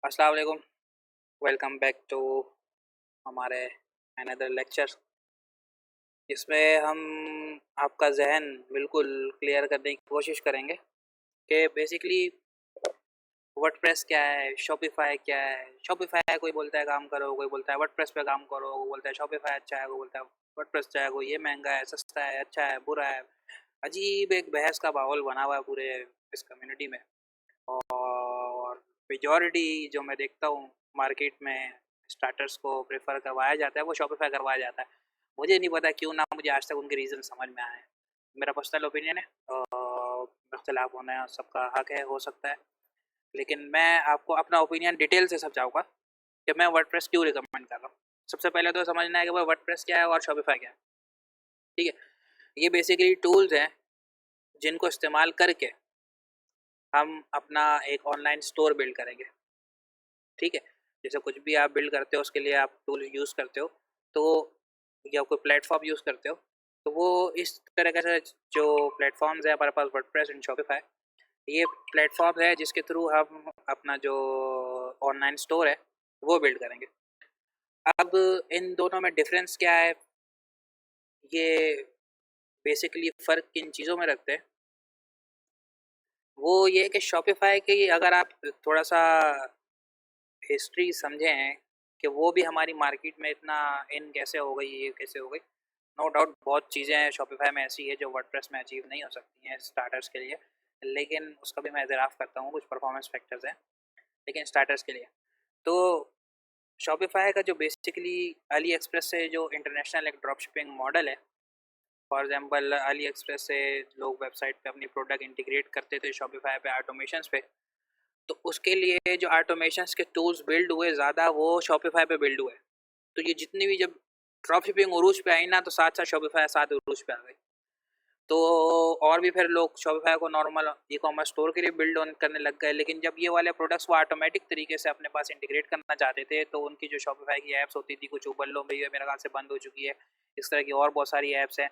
अस्सलाम वालेकुम। Welcome back to हमारे अनदर लेक्चर, इसमें हम आपका जहन बिल्कुल क्लियर करने की कोशिश करेंगे कि बेसिकली वर्डप्रेस क्या है, शॉपिफाई क्या है। शॉपिफाई कोई बोलता है काम करो, कोई बोलता है वर्डप्रेस पे काम करो, कोई बोलता है शॉपिफाई अच्छा है, कोई बोलता है वर्डप्रेस अच्छा है, कोई ये महंगा है, सस्ता है, अच्छा है, बुरा है। अजीब एक बहस का माहौल बना हुआ है पूरे इस कम्युनिटी में। और मेजॉरिटी जो मैं देखता हूँ मार्केट में स्टार्टर्स को प्रेफर करवाया जाता है, वो शॉपिफाई करवाया जाता है। मुझे नहीं पता क्यों ना, मुझे आज तक उनके रीज़न समझ में आए हैं। मेरा पर्सनल ओपिनियन है, इख्तलाफ होना सबका हक है, हो सकता है। लेकिन मैं आपको अपना ओपिनियन डिटेल से समझाऊंगा कि मैं वर्डप्रेस क्यों रिकमेंड कर रहा हूँ। सबसे पहले तो समझना है कि भाई वर्डप्रेस क्या है और शॉपिफाई क्या है। ठीक है, ये बेसिकली टूल्स हैं जिनको इस्तेमाल करके हम अपना एक ऑनलाइन स्टोर बिल्ड करेंगे। ठीक है, जैसे कुछ भी आप बिल्ड करते हो उसके लिए आप टूल यूज़ करते हो, तो या कोई प्लेटफॉर्म यूज़ करते हो, तो वो इस तरह से जो प्लेटफॉर्म्स है हमारे पास वर्डप्रेस एंड शॉपिफाई, ये प्लेटफॉर्म है जिसके थ्रू हम अपना जो ऑनलाइन स्टोर है वो बिल्ड करेंगे। अब इन दोनों में डिफरेंस क्या है, ये बेसिकली फ़र्क किन चीज़ों में रखते हैं, वो ये है कि शॉपिफाई की अगर आप थोड़ा सा हिस्ट्री समझें कि वो भी हमारी मार्केट में इतना इन कैसे हो गई, ये कैसे हो गई। नो डाउट बहुत चीज़ें हैं शॉपिफाई में ऐसी है जो वर्डप्रेस में अचीव नहीं हो सकती हैं स्टार्टर्स के लिए, लेकिन उसका भी मैं एतराफ़ करता हूँ, कुछ परफॉर्मेंस फैक्टर्स हैं लेकिन स्टार्टर्स के लिए। तो शॉपिफाई का जो बेसिकली अली एक्सप्रेस से जो इंटरनेशनल एक ड्रॉप शिपिंग मॉडल है, फॉर एग्जांपल अली एक्सप्रेस से लोग वेबसाइट पे अपनी प्रोडक्ट इंटीग्रेट करते थे शॉपिफाई पे ऑटोमेशंस पे, तो उसके लिए जो ऑटोमेशंस के टूल्स बिल्ड हुए ज़्यादा वो शॉपिफाई पे बिल्ड हुए। तो ये जितनी भी जब ड्रॉप शिपिंग उरूज पे आई ना, तो साथ साथ शॉपिफाई साथ उरूज पे आ गई। तो और भी फिर लोग शॉपिफाई को नॉर्मल ई कॉमर्स स्टोर के लिए बिल्ड ऑन करने लग गए, लेकिन जब ये वाले प्रोडक्ट्स वो ऑटोमेटिक तरीके से अपने पास इंटीग्रेट करना चाहते थे, तो उनकी जो शॉपिफाई की ऐप्स होती थी, कुछ उबल लो गई है मेरे ख्याल से बंद हो चुकी है, इस तरह की और बहुत सारी ऐप्स हैं।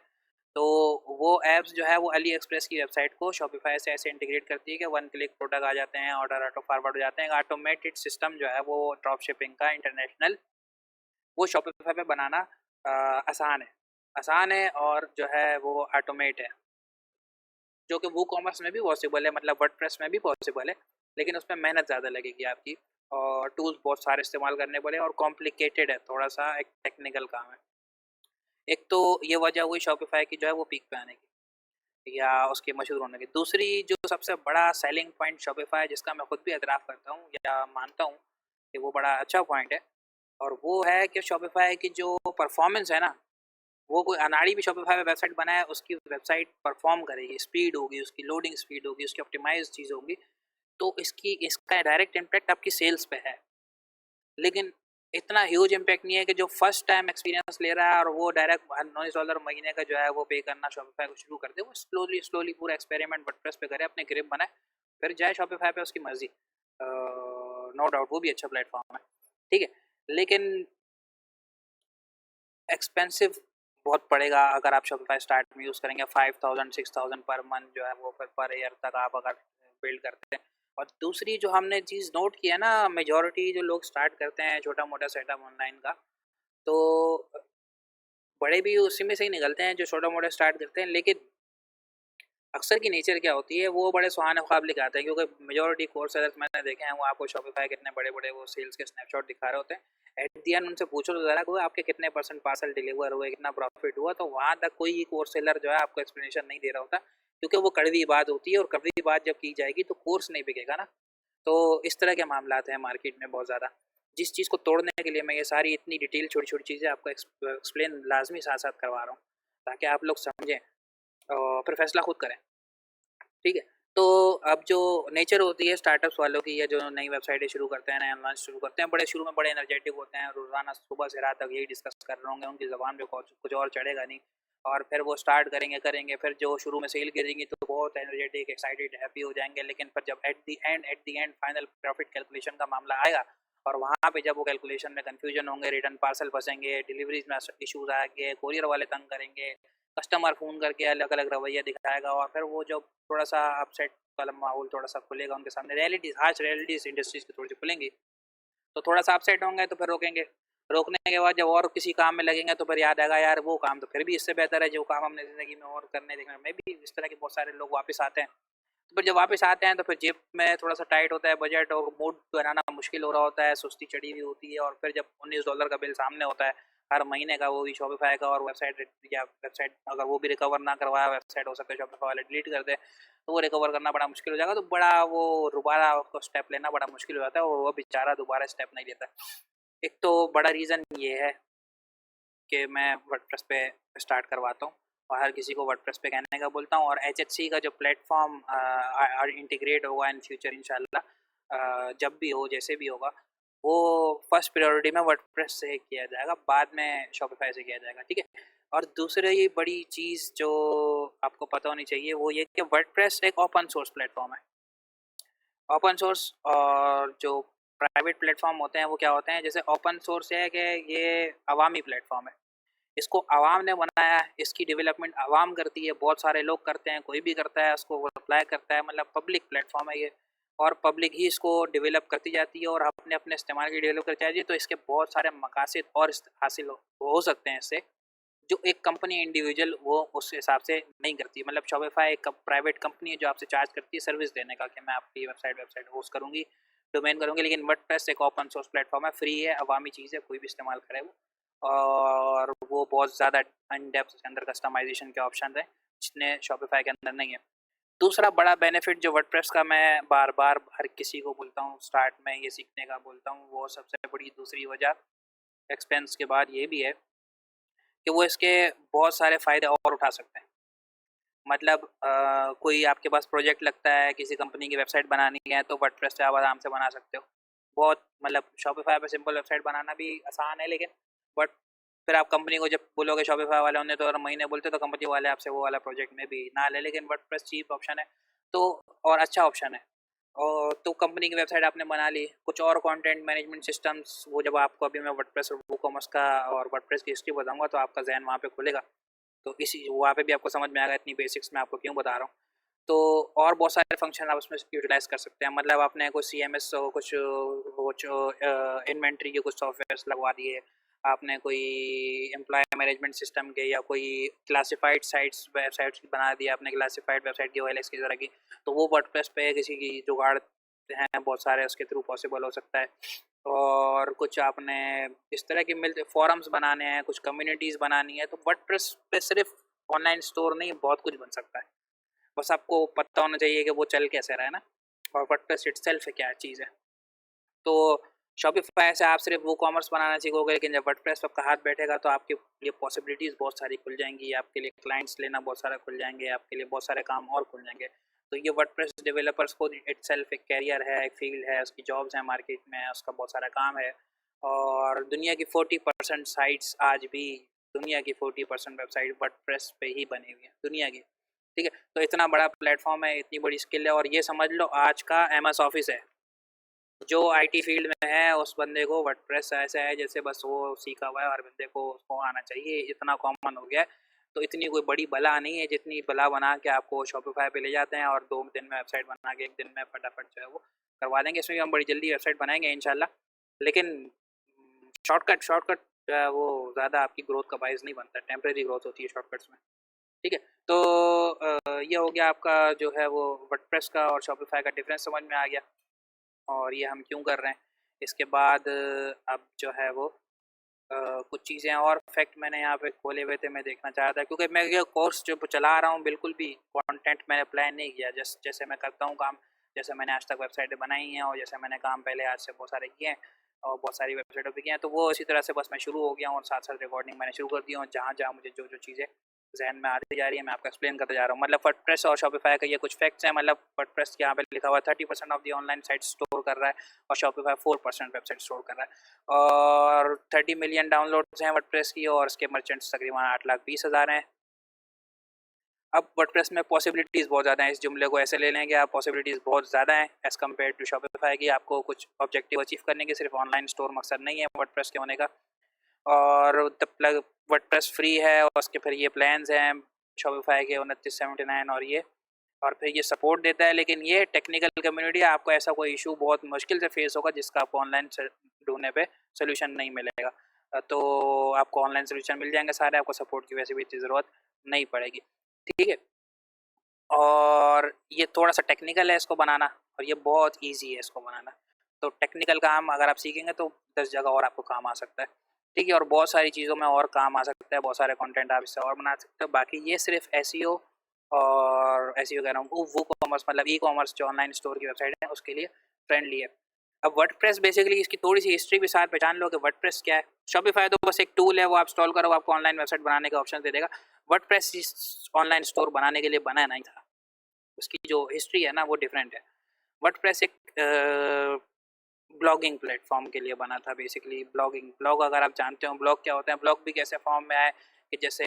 तो वो ऐप्स जो है वो अली एक्सप्रेस की वेबसाइट को शॉपिफाई से ऐसे इंटीग्रेट करती है कि वन क्लिक प्रोडक्ट आ जाते हैं, ऑर्डर ऑटो फॉरवर्ड हो जाते हैं। ऑटोमेटेड सिस्टम जो है वो ड्रॉप शिपिंग का इंटरनेशनल, वो शॉपिफाई पे बनाना आसान है, आसान है और जो है वो ऑटोमेट है, जो कि वो कॉमर्स में भी पॉसिबल है, मतलब वर्डप्रेस में भी पॉसिबल है, लेकिन उसमें मेहनत ज़्यादा लगेगी आपकी और टूल्स बहुत सारे इस्तेमाल करने पड़े और कॉम्प्लिकेटेड है, थोड़ा सा एक टेक्निकल काम है। एक तो ये वजह हुई शॉपिफाई की जो है वो पीक पे आने की या उसके मशहूर होने की। दूसरी जो सबसे बड़ा सेलिंग पॉइंट शॉपिफाई जिसका मैं खुद भी एतराफ़ करता हूँ या मानता हूँ कि वो बड़ा अच्छा पॉइंट है, और वो है कि शॉपिफाई की जो परफॉर्मेंस है ना, वो कोई अनाड़ी भी शॉपिफाई पे वेबसाइट बनाए उसकी वेबसाइट परफॉर्म करेगी, स्पीड होगी, उसकी लोडिंग स्पीड होगी, उसकी ऑप्टिमाइज चीज़ होगी। तो इसका डायरेक्ट इम्पैक्ट आपकी सेल्स पे है, लेकिन इतना ह्यूज इम्पैक्ट नहीं है कि जो फर्स्ट टाइम एक्सपीरियंस ले रहा है और वो डायरेक्ट $19 महीने का जो है वो पे करना शॉपिफाई को शुरू कर दे, वो स्लोली स्लोली पूरा एक्सपेरिमेंट वर्डप्रेस पे करे, अपने ग्रिप बनाए, फिर जाए शॉपिफाई पे, उसकी मर्जी। नो डाउट वो भी अच्छा प्लेटफॉर्म है, ठीक है, लेकिन एक्सपेंसिव बहुत पड़ेगा अगर आप शॉपिफाई स्टार्ट में यूज़ करेंगे। 5000 6000 पर मंथ जो है वो फिर पर ईयर तक आप अगर बिल्ड करते हैं। और दूसरी जो हमने चीज़ नोट की है ना, मेजॉरिटी जो लोग स्टार्ट करते हैं छोटा मोटा सेटअप ऑनलाइन का, तो बड़े भी उसी में से ही निकलते हैं जो छोटा मोटा स्टार्ट करते हैं, लेकिन अक्सर की नेचर क्या होती है, वो बड़े सुहाने ख्वाब लेके आते हैं, क्योंकि मेजॉरिटी कोर्स सेलर्स मैंने देखे हैं वो आपको शॉपिफाई कितने बड़े बड़े वो सेल्स के स्नैपशॉट दिखा रहे होते हैं। एट दी एंड उनसे पूछो तो ज़रा कि आपके कितने परसेंट पार्सल डिलीवर हुए, कितना प्रॉफिट हुआ, तो वहाँ तक कोई कोर्स सेलर जो है आपको एक्सप्लेनेशन नहीं दे रहा होता, क्योंकि वो कड़वी बात होती है और कड़वी बात जब की जाएगी तो कोर्स नहीं बिकेगा ना। तो इस तरह के मामला हैं मार्केट में बहुत ज़्यादा, जिस चीज़ को तोड़ने के लिए मैं ये सारी इतनी डिटेल छोटी छोटी चीज़ें आपको एक्सप्लेन लाजमी साथ साथ करवा रहा हूँ, ताकि आप लोग समझें और फिर फैसला खुद करें। ठीक है, तो अब जो नेचर होती है स्टार्टअप्स वालों की, या जो नई वेबसाइटें शुरू करते हैं, नया लॉन्च शुरू करते हैं, बड़े शुरू में बड़े एनर्जेटिक होते हैं, रोज़ाना सुबह से रात तक यही डिस्कस कर रहे होंगे, उनकी ज़बान पे कुछ और चढ़ेगा नहीं, और फिर वो स्टार्ट करेंगे, फिर जो शुरू में सेल गिरेंगी तो बहुत एनर्जेटिक, एक्साइटेड, हैप्पी हो जाएंगे, लेकिन फिर जब at the and final profit calculation का मामला आएगा, और वहाँ पे जब वो कैलकुलेशन में कन्फ्यूजन होंगे, रिटर्न पार्सल फंसेंगे, डिलीवरीज में इशूज़ आएंगे, कोरियर वाले तंग करेंगे, कस्टमर फ़ोन करके अलग अलग रवैया दिखाएगा, और फिर वो जो थोड़ा सा अपसेट वाला माहौल थोड़ा सा खुलेगा उनके सामने, रियलिटीज़, हार्श रियलिटीज़ इंडस्ट्रीज़ की थोड़ी सी खुलेंगी, तो थोड़ा सा अपसेट होंगे तो फिर रोकेंगे। रोकने के बाद जब और किसी काम में लगेंगे तो फिर याद आएगा यार वो काम तो फिर भी इससे बेहतर है जो काम हमने ज़िंदगी में और करने देखने में भी इस तरह के बहुत सारे लोग वापस आते हैं। तो फिर जब वापस आते हैं तो फिर जेब में थोड़ा-सा टाइट होता है बजट और मूड बनाना मुश्किल हो रहा होता है, सुस्ती चढ़ी हुई होती है और फिर जब $19 का बिल सामने होता है हर महीने का, वो भी शॉपिफ़ाई का, और वेबसाइट अगर वो भी रिकवर ना करवाया, वेबसाइट हो सकता है शॉपिफ़ाई वाले डिलीट कर दें, तो वो रिकवर करना बड़ा मुश्किल हो जाएगा। तो बड़ा वो दोबारा उसको स्टेप लेना बड़ा मुश्किल हो जाता है और वो बेचारा दोबारा स्टेप नहीं लेता। एक तो बड़ा रीज़न ये है कि मैं वर्डप्रेस पे स्टार्ट करवाता हूँ और हर किसी को वर्डप्रेस पे कहने का बोलता हूँ, और एचएचसी का जो प्लेटफॉर्म इंटीग्रेट होगा इन फ्यूचर इंशाल्लाह, जब भी हो जैसे भी होगा, वो फर्स्ट प्रायोरिटी में वर्डप्रेस से किया जाएगा, बाद में शॉपिफाई से किया जाएगा, ठीक है। और दूसरी ये बड़ी चीज़ जो आपको पता होनी चाहिए वो ये कि वर्डप्रेस एक ओपन सोर्स प्लेटफॉर्म है। ओपन सोर्स और जो प्राइवेट प्लेटफॉर्म होते हैं वो क्या होते हैं, जैसे ओपन सोर्स है कि ये अवामी प्लेटफॉर्म है, इसको आवाम ने बनाया है, इसकी डेवलपमेंट आवाम करती है, बहुत सारे लोग करते हैं, कोई भी करता है उसको वो अप्लाई करता है, मतलब पब्लिक प्लेटफॉर्म है ये, और पब्लिक ही इसको डेवलप करती जाती है और अपने अपने इस्तेमाल के डेवलप करती जाती है। तो इसके बहुत सारे मकासद और हासिल हो सकते हैं इससे, जो एक कंपनी इंडिविजुअल वो उस हिसाब से नहीं करती। मतलब शॉपिफाई एक प्राइवेट कंपनी है जो आपसे चार्ज करती है सर्विस देने का कि मैं आपकी वेबसाइट होस्ट करूँगी, डोमेन करूँगी, लेकिन वर्डप्रेस एक ओपन सोर्स प्लेटफॉर्म है, फ्री है, अवामी चीज़ है, कोई भी इस्तेमाल करे वो, और वो बहुत ज़्यादा इन डेप्थ उसके अंदर कस्टमाइजेशन के ऑप्शन है जितने शॉपिफाई के अंदर नहीं है। दूसरा बड़ा बेनिफिट जो वर्डप्रेस का मैं बार बार हर किसी को बोलता हूँ, स्टार्ट में ये सीखने का बोलता हूँ, वो सबसे बड़ी दूसरी वजह एक्सपेंस के बाद ये भी है कि वो इसके बहुत सारे फ़ायदे और उठा सकते हैं। मतलब कोई आपके पास प्रोजेक्ट लगता है, किसी कंपनी की वेबसाइट बनानी है, तो वर्डप्रेस से आप आराम से बना सकते हो। बहुत मतलब शॉपिफ़ाई पे सिंपल वेबसाइट बनाना भी आसान है, लेकिन बट फिर आप कंपनी को जब बोलोगे शॉपिफ़ाई वाले होंगे तो हर महीने बोलते तो कंपनी वाले आपसे वो वाला प्रोजेक्ट में भी ना ले, लेकिन वर्डप्रेस चीप ऑप्शन है, तो और अच्छा ऑप्शन है। और तो कंपनी की वेबसाइट आपने बना ली, कुछ और कंटेंट मैनेजमेंट सिस्टम्स, वो जब आपको अभी मैं वर्डप्रेस और वूकॉमर्स का और वर्डप्रेस की हिस्ट्री बताऊँगा तो आपका ज़हन वहाँ पे खुलेगा। तो इसी वहाँ पे भी आपको समझ में आएगा, इतनी बेसिक्स मैं आपको क्यों बता रहा हूँ। तो और बहुत सारे फंक्शन आप उसमें यूटिलाइज़ कर सकते हैं। मतलब आपने कुछ सीएमएस कुछ इन्वेंटरी के कुछ सॉफ्टवेयर्स लगवा दिए, आपने कोई एम्प्लॉय मैनेजमेंट सिस्टम के या कोई क्लासिफाइड साइट्स वेबसाइट्स बना दी आपने, क्लासिफाइड वेबसाइट की ओएलएक्स की तरह की, तो वो वर्डप्रेस पे किसी की जुगाड़ हैं बहुत सारे, उसके थ्रू पॉसिबल हो सकता है। और कुछ आपने इस तरह के मिलते फॉरम्स बनाने हैं, कुछ कम्युनिटीज़ बनानी है, तो वर्डप्रेस पे सिर्फ ऑनलाइन स्टोर नहीं, बहुत कुछ बन सकता है। बस आपको पता होना चाहिए कि वो चल कैसे रहा है ना, और वर्डप्रेस इटसेल्फ है क्या चीज़ है। तो शॉपिफ़ाई से आप सिर्फ वूकॉमर्स बनाना सीखोगे, लेकिन जब वर्डप्रेस पे आपका हाथ बैठेगा तो आपके लिए पॉसिबिलिटीज़ बहुत सारी खुल जाएँगी, आपके लिए क्लाइंट्स लेना बहुत सारा खुल जाएँगे, आपके लिए बहुत सारे काम और खुल जाएँगे। तो ये वर्डप्रेस डेवलपर्स खुद इटसेल्फ एक करियर है, एक फ़ील्ड है, उसकी जॉब्स हैं मार्केट में, उसका बहुत सारा काम है। और दुनिया की 40% साइट्स आज भी, दुनिया की 40% वेबसाइट वर्डप्रेस पे ही बनी हुई है, दुनिया की। ठीक है? तो इतना बड़ा प्लेटफ़ॉर्म है, इतनी बड़ी स्किल है, और ये समझ लो आज का एमएस ऑफ़िस है। जो आईटी फील्ड में है उस बंदे को वर्डप्रेस ऐसा है जैसे बस वो सीखा हुआ है, हर बंदे को उसको आना चाहिए, इतना कॉमन हो गया है। तो इतनी कोई बड़ी बला नहीं है जितनी बला बना के आपको शॉपिफाई पे ले जाते हैं और 2 दिन में वेबसाइट बना के 1 दिन में फटाफट जो है वो करवा देंगे। इसमें भी हम बड़ी जल्दी वेबसाइट बनाएँगे इंशाल्लाह। लेकिन शॉर्टकट जो है वो ज़्यादा आपकी ग्रोथ का बायस नहीं बनता, टेम्परेरी ग्रोथ होती है शॉर्टकट्स में। ठीक है? तो ये हो गया आपका जो है वो वर्डप्रेस का और शॉपिफाई का डिफरेंस समझ में आ गया। और ये हम क्यों कर रहे हैं। इसके बाद अब जो है वो कुछ चीज़ें और फैक्ट मैंने यहाँ पे खोले हुए थे, मैं देखना चाह रहा था, क्योंकि मैं ये कोर्स जो चला रहा हूँ बिल्कुल भी कंटेंट मैंने प्लान नहीं किया, जैसे मैं करता हूँ काम, जैसे मैंने आज तक वेबसाइटें बनाई हैं और जैसे मैंने काम पहले आज से बहुत सारे किए हैं और बहुत सारी वेबसाइटों पे किए हैं, तो वो इसी तरह से बस मैं शुरू हो गया हूँ और साथ साथ रिकॉर्डिंग मैंने शुरू कर दी हूँ। जहाँ जहाँ मुझे जो जो चीज़ें ज़हन में आती जा रही है मैं आपको एक्सप्लेन करते जा रहा हूँ। मतलब वर्डप्रेस और शॉपिफाई का ये कुछ फैक्ट्स हैं। मतलब वर्डप्रेस यहाँ पे लिखा हुआ है 30% of the online site store कर रहा है और शॉपिफाई 4% वेबसाइट स्टोर कर रहा है, और 30 मिलियन डाउनलोड्स हैं वर्डप्रेस की और इसके मर्चेंट्स तकरीबन 8,20,000 हैं। अब वर्डप्रेस में पॉसिबिलिटीज़ बहुत ज़्यादा हैं, इस जुमले को ऐसे ले लें कि आप पॉसिबिलिटीज़ बहुत ज़्यादा हैं एज़ कम्पेयर टू शॉपिफाई की। आपको कुछ ऑब्जेक्टिव अचीव करने के सिर्फ ऑनलाइन स्टोर मकसद नहीं है वर्डप्रेस के होने का। और द प्लग वर्डप्रेस फ्री है और उसके फिर ये प्लान्स हैं शॉपिफाई के 2979, और फिर ये सपोर्ट देता है, लेकिन ये टेक्निकल कम्युनिटी, आपको ऐसा कोई इशू बहुत मुश्किल से फेस होगा जिसका आपको ऑनलाइन ढूंढने पे सोल्यूशन नहीं मिलेगा। तो आपको ऑनलाइन सोल्यूशन मिल जाएंगे सारे, आपको सपोर्ट की वैसे भी इतनी ज़रूरत नहीं पड़ेगी। ठीक है, और ये थोड़ा सा टेक्निकल है इसको बनाना, और ये बहुत ईजी है इसको बनाना। तो टेक्निकल काम अगर आप सीखेंगे तो 10 जगह और आपको काम आ सकता है। ठीक है, और बहुत सारी चीज़ों में और काम आ सकता है, बहुत सारे कंटेंट आप इससे और बना सकते हो। बाकी ये सिर्फ एसईओ, और एसईओ कह रहा हूँ, वो कॉमर्स मतलब ई कॉमर्स जो ऑनलाइन स्टोर की वेबसाइट है उसके लिए फ्रेंडली है। अब वर्डप्रेस बेसिकली इसकी थोड़ी सी हिस्ट्री भी साथ पहचान लो कि वर्डप्रेस क्या है। शॉपिफाई तो बस एक टूल है, वो आप इंस्टॉल करो, आपको ऑनलाइन वेबसाइट बनाने का ऑप्शन दे देगा। वर्डप्रेस ऑनलाइन स्टोर बनाने के लिए बना नहीं था, उसकी जो हिस्ट्री है ना वो डिफरेंट है। वर्डप्रेस एक ब्लॉगिंग प्लेटफॉर्म के लिए बना था बेसिकली। ब्लॉग अगर आप जानते हो ब्लॉग क्या होता है, ब्लॉग भी कैसे फॉर्म में आए कि जैसे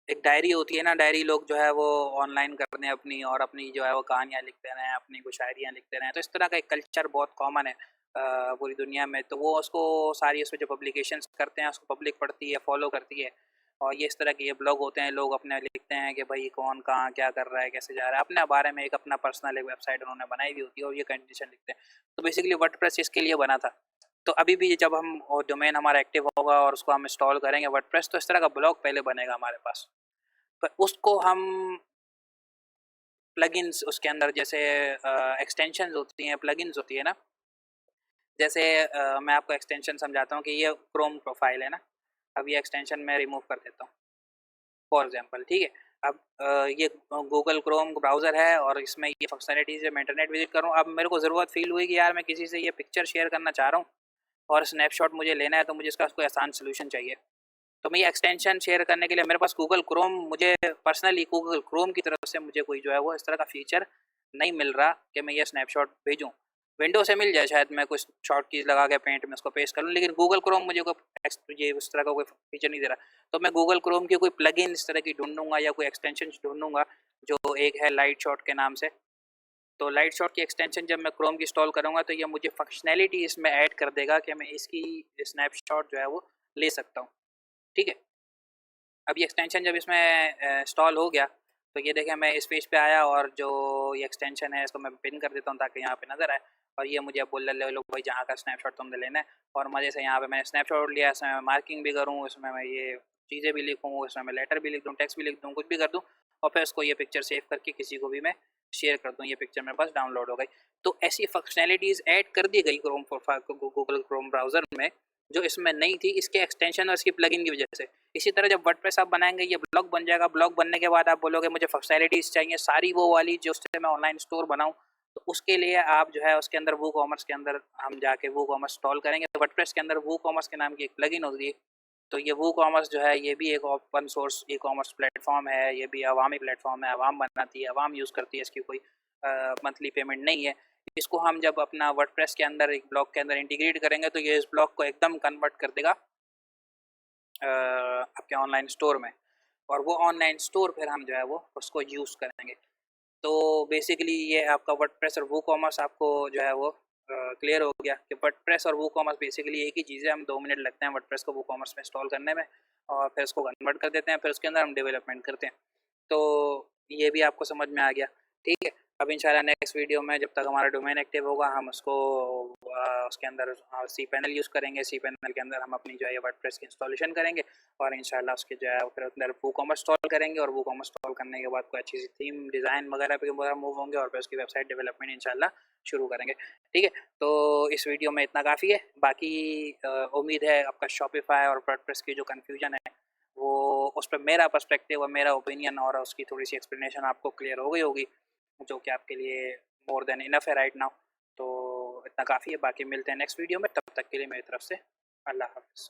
एक डायरी होती है ना, डायरी लोग जो है वो ऑनलाइन करते हैं अपनी, और अपनी जो है वो कहानियाँ लिखते रहें, अपनी कुछ शायरियाँ लिखते रहें। तो इस तरह का एक कल्चर बहुत कॉमन है पूरी दुनिया में। तो वो उसको सारी उसमें जो पब्लिकेशंस करते हैं उसको पब्लिक पढ़ती है, फॉलो करती है। और ये इस तरह के ये ब्लॉग होते हैं, लोग अपने लिखते हैं कि भाई कौन कहाँ क्या कर रहा है, कैसे जा रहा है, अपने बारे में एक अपना पर्सनल एक वेबसाइट उन्होंने बनाई हुई होती है और ये कंडीशन लिखते हैं। तो बेसिकली वर्डप्रेस इसके लिए बना था। तो अभी भी जब हम डोमेन हमारा एक्टिव होगा और उसको हम इंस्टॉल करेंगे वर्डप्रेस, तो इस तरह का ब्लॉग पहले बनेगा हमारे पास। पर उसको हम प्लगइन्स उसके अंदर जैसे एक्सटेंशंस होती हैं, प्लगइन्स होती है ना, जैसे मैं आपको एक्सटेंशन समझाता हूँ कि ये क्रोम प्रोफाइल है ना, अब ये एक्सटेंशन मैं रिमूव कर देता हूँ फॉर एग्जांपल। ठीक है, अब ये गूगल क्रोम ब्राउज़र है और इसमें ये फंक्शनलिटीज़ है, मैं इंटरनेट विजिट करूँ। अब मेरे को ज़रूरत फील हुई कि यार मैं किसी से ये पिक्चर शेयर करना चाह रहा हूँ और स्नैपशॉट मुझे लेना है, तो मुझे इसका कोई आसान सोल्यूशन चाहिए। तो मैं ये एक्सटेंशन शेयर करने के लिए मेरे पास गूगल क्रोम, मुझे पर्सनली गूगल क्रोम की तरफ से मुझे कोई जो है वो इस तरह का फीचर नहीं मिल रहा कि मैं ये स्नैपशॉट भेजूँ। विंडो से मिल जाए शायद, मैं कुछ शॉर्ट कीज़ लगा के पेंट में उसको पेस्ट कर लूँ, लेकिन गूगल क्रोम मुझे कोई ये उस तरह का कोई फीचर नहीं दे रहा। तो मैं गूगल क्रोम की कोई प्लगइन इस तरह की ढूँढूँगा या कोई एक्सटेंशन ढूँढूँगा, जो एक है लाइट शॉट के नाम से। तो लाइट शॉट की एक्सटेंशन जब मैं क्रोम की इंस्टॉल करूँगा तो ये मुझे फंक्शनैलिटी इसमें ऐड कर देगा कि मैं इसकी स्नैपशॉट जो है वो ले सकता हूँ। ठीक है? अब ये एक्सटेंशन जब इसमें इंस्टॉल हो गया, तो ये देखें मैं इस पेज पे आया और जो ये एक्सटेंशन है इसको मैं पिन कर देता हूँ ताकि यहाँ पे नज़र आए। और ये मुझे अब बोल ले लो भाई जहाँ का स्नैपशॉट तुमने लेना है, और मज़े से यहाँ पे मैंने स्नैपशॉट लिया, इसमें मैं मार्किंग भी करूँ, इसमें मैं ये चीज़ें भी लिखूँ, इसमें मैं लेटर भी लिख दूँ, टेक्स्ट भी लिख दूँ, कुछ भी कर दूँ, और फिर उसको ये पिक्चर सेव करके किसी को भी मैं शेयर कर दूँ। ये पिक्चर मेरे पास डाउनलोड हो गई। तो ऐसी फंक्शनैलिटीज़ ऐड कर दी गई Chrome profile Google Chrome browser में, जो इसमें नहीं थी इसके एक्सटेंशन और इसकी प्लगइन की वजह से। इसी तरह जब वर्डप्रेस आप बनाएंगे ये ब्लॉग बन जाएगा। ब्लॉग बनने के बाद आप बोलोगे मुझे फंक्शनैलिटीज़ चाहिए सारी वो वाली जो उससे मैं ऑनलाइन स्टोर बनाऊँ, तो उसके लिए आप जो है उसके अंदर वूकॉमर्स के अंदर हम जाके वूकॉमर्स इंस्टॉल करेंगे। वर्डप्रेस के अंदर वूकॉमर्स के नाम की एक प्लगइन होती है। तो ये वूकॉमर्स जो है ये भी एक open source e commerce platform है, ये भी अवामी प्लेटफॉर्म है, अवाम बनाती है, अवाम यूज़ करती है, इसकी कोई मंथली पेमेंट नहीं है। इसको हम जब अपना वर्डप्रेस के अंदर एक ब्लॉग के अंदर इंटीग्रेट करेंगे तो ये इस ब्लॉग को एकदम कन्वर्ट कर देगा आपके ऑनलाइन स्टोर में, और वो ऑनलाइन स्टोर फिर हम जो है वो उसको यूज़ करेंगे। तो बेसिकली ये आपका वर्डप्रेस और वूकॉमर्स आपको जो है वो क्लियर हो गया कि वर्डप्रेस और वूकॉमर्स बेसिकली एक ही चीज़ है। हम 2 मिनट लगते हैं वर्डप्रेस को वूकॉमर्स में इंस्टॉल करने में, और फिर उसको कन्वर्ट कर देते हैं, फिर उसके अंदर हम डेवलपमेंट करते हैं। तो ये भी आपको समझ में आ गया। ठीक है, अब इंशाल्लाह नेक्स्ट वीडियो में जब तक हमारा डोमेन एक्टिव होगा हम उसको उसके अंदर सी पैनल यूज़ करेंगे। सी पैनल के अंदर हम अपनी जो है वर्डप्रेस की इंस्टॉलेशन करेंगे, और इंशाल्लाह उसके जो है फिर अंदर वूकॉमर्स इंस्टॉल करेंगे, और वूकॉमर्स इंस्टॉल करने के बाद कोई अच्छी सी थीम डिज़ाइन वगैरह पे वगैरह मूव होंगे, और फिर उसकी वेबसाइट डेवलपमेंट इंशाल्लाह शुरू करेंगे। ठीक है, तो इस वीडियो में इतना काफ़ी है। बाकी उम्मीद है आपका शॉपिफाई और वर्डप्रेस की जो कन्फ्यूजन है वो उस पर मेरा पर्सपेक्टिव और मेरा ओपिनियन और उसकी थोड़ी सी एक्सप्लेनेशन आपको क्लियर हो गई होगी, जो कि आपके लिए मोर देन इनफ है राइट नाउ। तो इतना काफ़ी है, बाकी मिलते हैं नेक्स्ट वीडियो में, तब तक के लिए मेरी तरफ से अल्लाह हाफ़िज़।